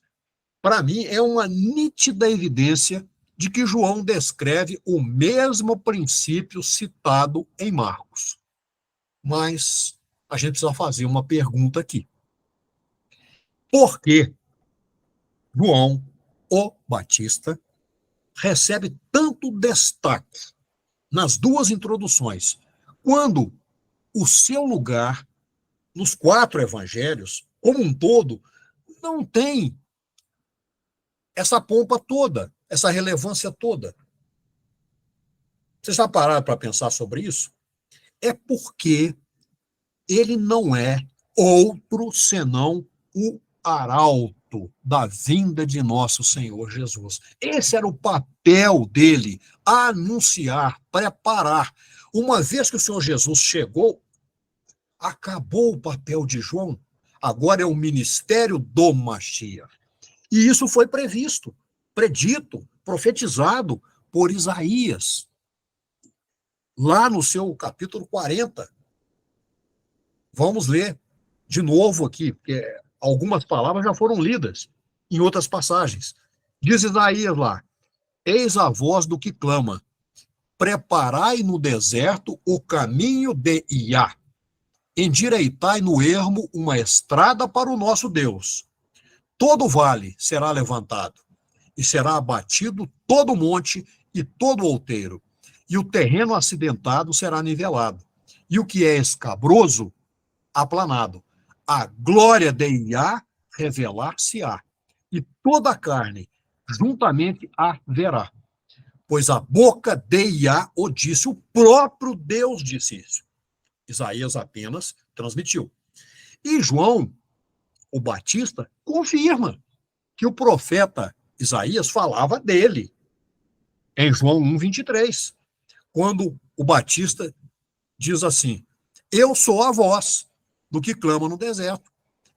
para mim, é uma nítida evidência de que João descreve o mesmo princípio citado em Marcos. Mas a gente precisa fazer uma pergunta aqui. Por que João, o Batista, recebe tanto destaque nas duas introduções, quando o seu lugar nos 4 evangelhos, como um todo, não tem essa pompa toda, essa relevância toda? Vocês já pararam para pensar sobre isso? É porque ele não é outro senão o arauto da vinda de nosso Senhor Jesus. Esse era o papel dele, anunciar, preparar. Uma vez que o Senhor Jesus chegou, acabou o papel de João, agora é o ministério do Mashiach. E isso foi previsto, predito, profetizado por Isaías, lá no seu capítulo 40. Vamos ler de novo aqui, porque algumas palavras já foram lidas em outras passagens. Diz Isaías lá: eis a voz do que clama, preparai no deserto o caminho de Iá, endireitai no ermo uma estrada para o nosso Deus. Todo vale será levantado, e será abatido todo monte e todo outeiro, e o terreno acidentado será nivelado, e o que é escabroso, aplanado. A glória de Iá revelar-se-á, e toda a carne juntamente a verá. Pois a boca de Iá o disse, o próprio Deus disse isso. Isaías apenas transmitiu. E João, o Batista, confirma que o profeta Isaías falava dele, em João 1:23, quando o Batista diz assim: eu sou a voz do que clama no deserto,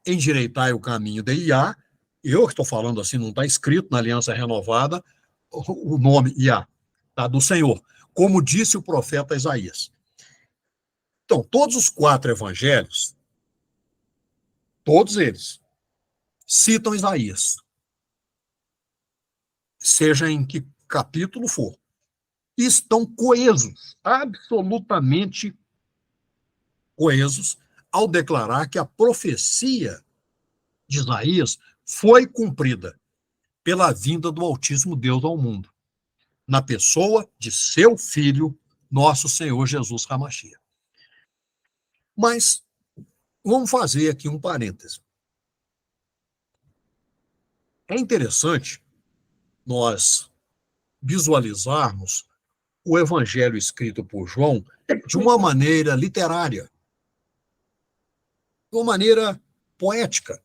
endireitai o caminho de Iá. Eu que estou falando assim, não está escrito na Aliança Renovada o nome Iá, tá, do Senhor, como disse o profeta Isaías. Então, todos os 4 evangelhos, todos eles, citam Isaías, seja em que capítulo for, e estão coesos, absolutamente coesos, ao declarar que a profecia de Isaías foi cumprida pela vinda do Altíssimo Deus ao mundo, na pessoa de seu Filho, nosso Senhor Jesus Hamashia. Mas vamos fazer aqui um parêntese. É interessante nós visualizarmos o evangelho escrito por João de uma maneira literária, de uma maneira poética,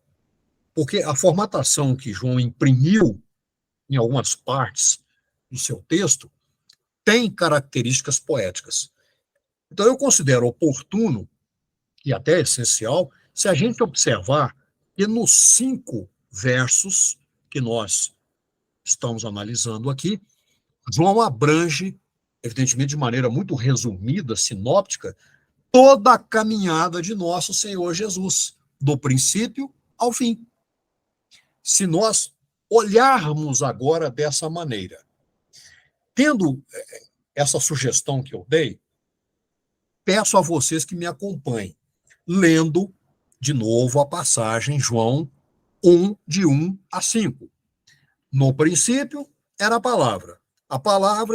porque a formatação que João imprimiu em algumas partes do seu texto tem características poéticas. Então, eu considero oportuno e até essencial se a gente observar que nos 5 versos que nós estamos analisando aqui, João abrange, evidentemente de maneira muito resumida, sinóptica, toda a caminhada de nosso Senhor Jesus, do princípio ao fim. Se nós olharmos agora dessa maneira, tendo essa sugestão que eu dei, peço a vocês que me acompanhem, lendo de novo a passagem João 1, de 1 a 5. No princípio era a palavra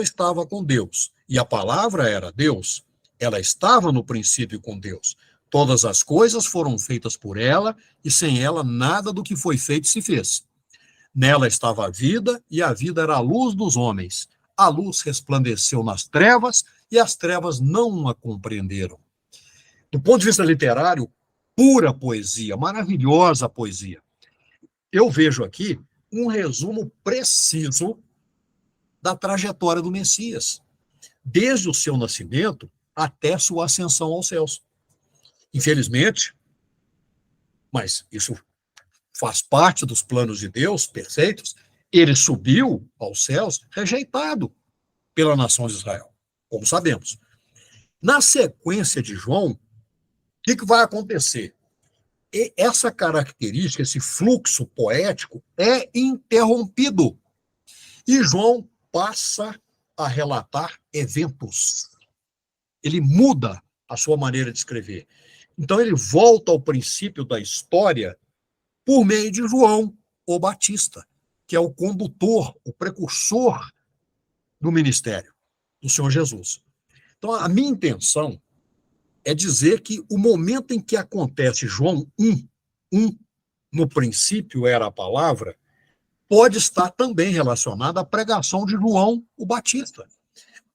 estava com Deus, e a palavra era Deus. Ela estava no princípio com Deus. Todas as coisas foram feitas por ela, e sem ela nada do que foi feito se fez. Nela estava a vida, e a vida era a luz dos homens. A luz resplandeceu nas trevas, e as trevas não a compreenderam. Do ponto de vista literário, pura poesia, maravilhosa poesia. Eu vejo aqui um resumo preciso da trajetória do Messias, desde o seu nascimento até sua ascensão aos céus. Infelizmente, mas isso faz parte dos planos de Deus perfeitos, ele subiu aos céus rejeitado pela nação de Israel, como sabemos. Na sequência de João, o que vai acontecer? E essa característica, esse fluxo poético, é interrompido. E João passa a relatar eventos. Ele muda a sua maneira de escrever. Então, ele volta ao princípio da história por meio de João, o Batista, que é o condutor, o precursor do ministério do Senhor Jesus. Então, a minha intenção é dizer que o momento em que acontece João 1, no princípio era a palavra, pode estar também relacionado à pregação de João, o Batista.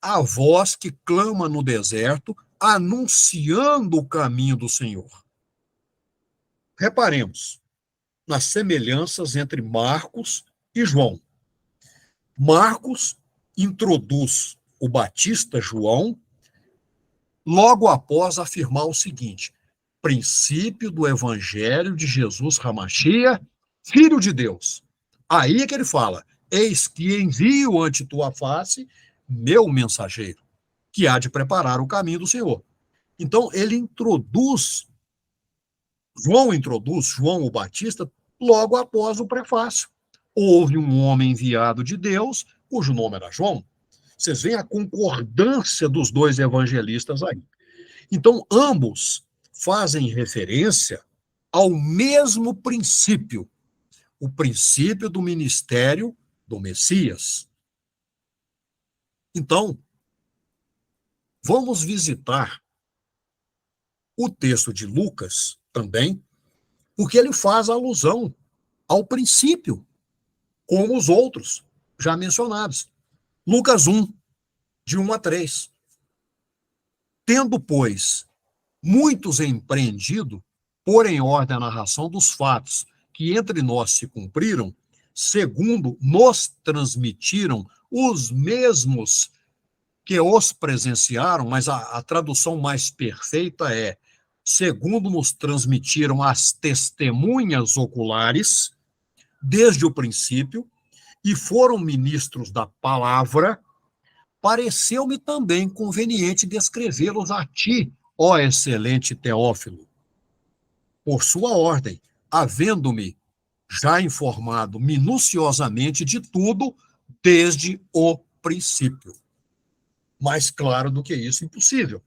A voz que clama no deserto, anunciando o caminho do Senhor. Reparemos nas semelhanças entre Marcos e João. Marcos introduz o Batista João logo após afirmar o seguinte: princípio do evangelho de Jesus Hamashia, Filho de Deus. Aí é que ele fala: eis que envio ante tua face meu mensageiro, que há de preparar o caminho do Senhor. Então, João introduz João o Batista logo após o prefácio, houve um homem enviado de Deus, cujo nome era João. Vocês veem a concordância dos dois evangelistas aí. Então, ambos fazem referência ao mesmo princípio, o princípio do ministério do Messias. Então, vamos visitar o texto de Lucas também, porque ele faz alusão ao princípio, como os outros já mencionados. Lucas 1, de 1 a 3. Tendo, pois, muitos empreendido, pôr em ordem a narração dos fatos que entre nós se cumpriram, segundo nos transmitiram os mesmos que os presenciaram, mas a tradução mais perfeita é segundo nos transmitiram as testemunhas oculares, desde o princípio, e foram ministros da palavra, pareceu-me também conveniente descrevê-los a ti, ó excelente Teófilo, por sua ordem, havendo-me já informado minuciosamente de tudo desde o princípio. Mais claro do que isso, impossível.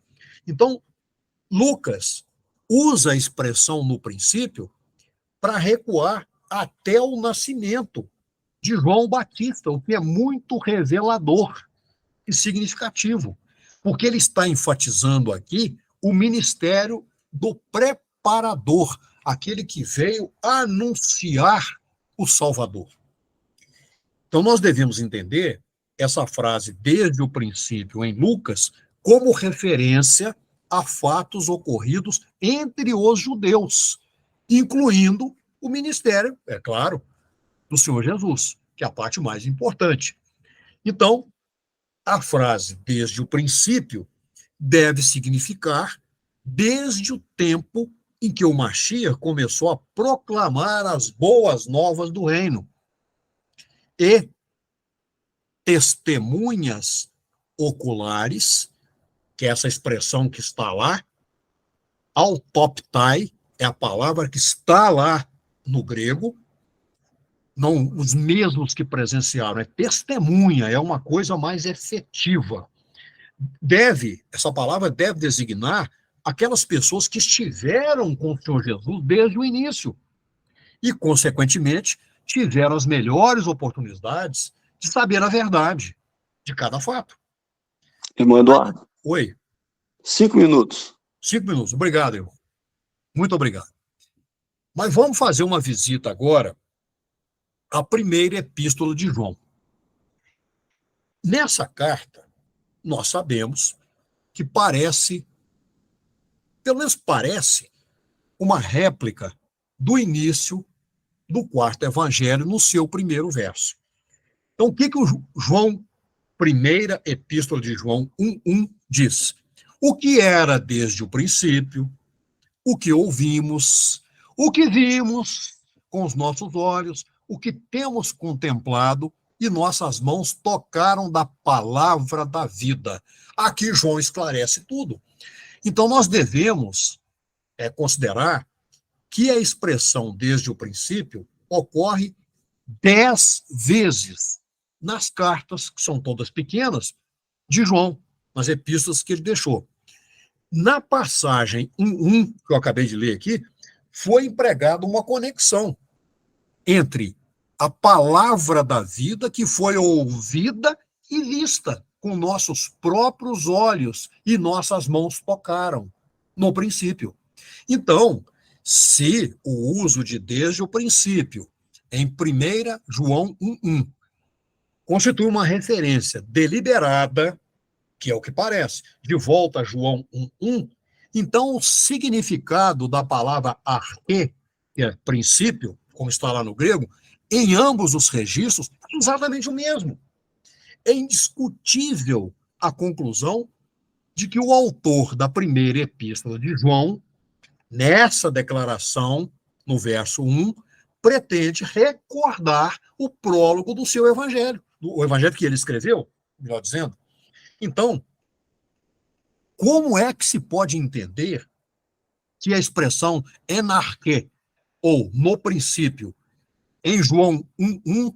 Então, Lucas usa a expressão no princípio para recuar até o nascimento de João Batista, o que é muito revelador e significativo, porque ele está enfatizando aqui o ministério do preparador, aquele que veio anunciar o Salvador. Então, nós devemos entender essa frase desde o princípio em Lucas como referência a fatos ocorridos entre os judeus, incluindo o ministério, é claro, do Senhor Jesus, que é a parte mais importante. Então, a frase desde o princípio deve significar desde o tempo em que o Mashiach começou a proclamar as boas novas do reino. E testemunhas oculares, que é essa expressão que está lá, autoptai, é a palavra que está lá no grego, não os mesmos que presenciaram, é testemunha, é uma coisa mais efetiva. Essa palavra deve designar aquelas pessoas que estiveram com o Senhor Jesus desde o início e, consequentemente, tiveram as melhores oportunidades de saber a verdade de cada fato. Irmão Eduardo. Oi. 5 minutos. 5 minutos. Obrigado, irmão. Muito obrigado. Mas vamos fazer uma visita agora à primeira epístola de João. Nessa carta, nós sabemos que parece, pelo menos parece, uma réplica do início do quarto evangelho no seu primeiro verso. Então, o que o João, primeira epístola de João 1:1 diz? O que era desde o princípio, o que ouvimos, o que vimos com os nossos olhos, o que temos contemplado e nossas mãos tocaram da palavra da vida. Aqui João esclarece tudo. Então, nós devemos considerar que a expressão desde o princípio ocorre 10 vezes nas cartas, que são todas pequenas, de João, nas epístolas que ele deixou. Na passagem 1:1, que eu acabei de ler aqui, foi empregada uma conexão entre a palavra da vida, que foi ouvida e vista com nossos próprios olhos e nossas mãos tocaram no princípio. Então, se o uso de desde o princípio em 1 João 1:1 constitui uma referência deliberada, que é o que parece, de volta a João 1:1, então o significado da palavra arche, que é princípio, como está lá no grego, em ambos os registros, é exatamente o mesmo. É indiscutível a conclusão de que o autor da primeira epístola de João, nessa declaração, no verso 1, pretende recordar o prólogo do seu evangelho, o evangelho que ele escreveu, melhor dizendo. Então, como é que se pode entender que a expressão enarque, ou no princípio, em João 1:1,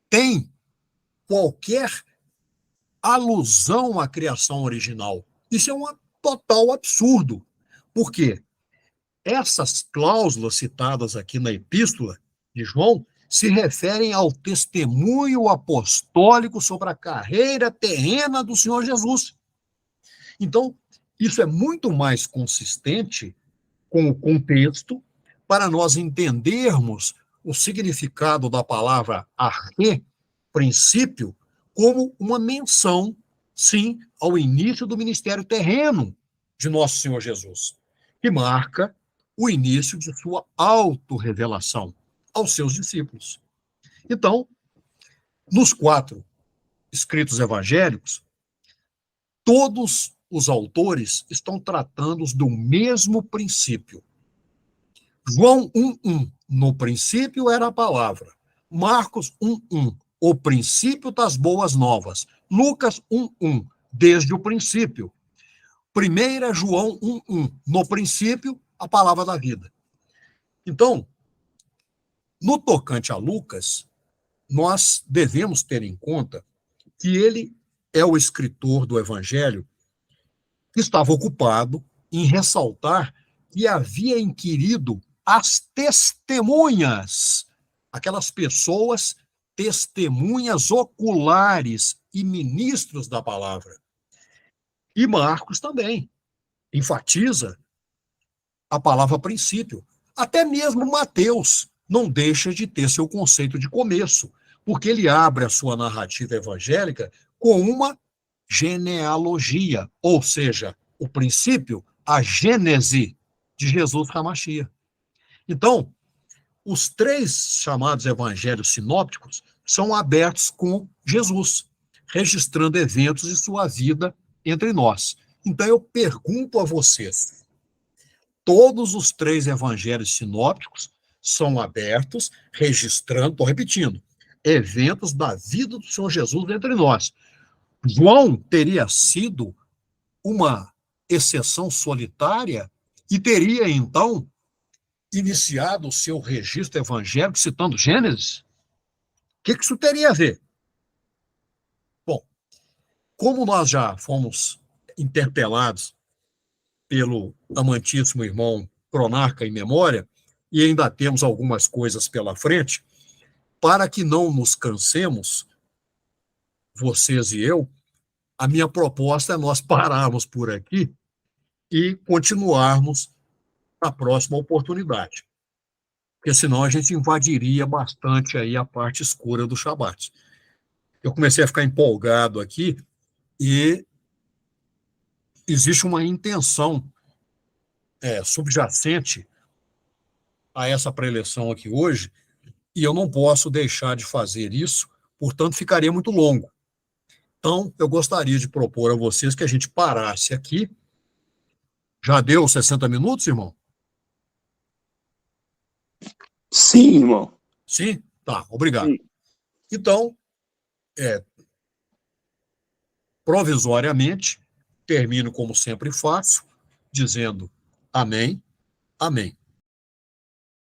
tem qualquer alusão à criação original. Isso é um total absurdo. Por quê? Essas cláusulas citadas aqui na epístola de João se referem ao testemunho apostólico sobre a carreira terrena do Senhor Jesus. Então, isso é muito mais consistente com o contexto para nós entendermos o significado da palavra arche, princípio, como uma menção, sim, ao início do ministério terreno de nosso Senhor Jesus, que marca o início de sua autorrevelação aos seus discípulos. Então, nos 4 escritos evangélicos, todos os autores estão tratando do mesmo princípio. João 1:1, no princípio era a palavra. Marcos 1:1, o princípio das boas novas. Lucas 1:1, desde o princípio. 1 João 1:1, no princípio, a palavra da vida. Então, no tocante a Lucas, nós devemos ter em conta que ele é o escritor do Evangelho que estava ocupado em ressaltar que havia inquirido as testemunhas, aquelas pessoas testemunhas oculares e ministros da palavra. E Marcos também enfatiza a palavra princípio. Até mesmo Mateus não deixa de ter seu conceito de começo, porque ele abre a sua narrativa evangélica com uma genealogia, ou seja, o princípio, a gênese de Jesus Hamashia. Então, os 3 chamados evangelhos sinópticos são abertos com Jesus, registrando eventos de sua vida entre nós. Então, eu pergunto a vocês, todos os 3 evangelhos sinópticos são abertos, registrando, estou repetindo, eventos da vida do Senhor Jesus entre nós. João teria sido uma exceção solitária e teria, então, iniciado o seu registro evangélico citando Gênesis? O que isso teria a ver? Bom, como nós já fomos interpelados pelo amantíssimo irmão Cronarca em memória, e ainda temos algumas coisas pela frente, para que não nos cansemos, vocês e eu, a minha proposta é nós pararmos por aqui e continuarmos na próxima oportunidade. Porque senão a gente invadiria bastante aí a parte escura do Shabat. Eu comecei a ficar empolgado aqui e existe uma intenção subjacente a essa preleção aqui hoje, e eu não posso deixar de fazer isso, portanto ficaria muito longo. Então, eu gostaria de propor a vocês que a gente parasse aqui. Já deu 60 minutos, irmão? Sim, irmão. Sim? Tá, obrigado. Sim. Então, provisoriamente, termino como sempre faço, dizendo amém, amém.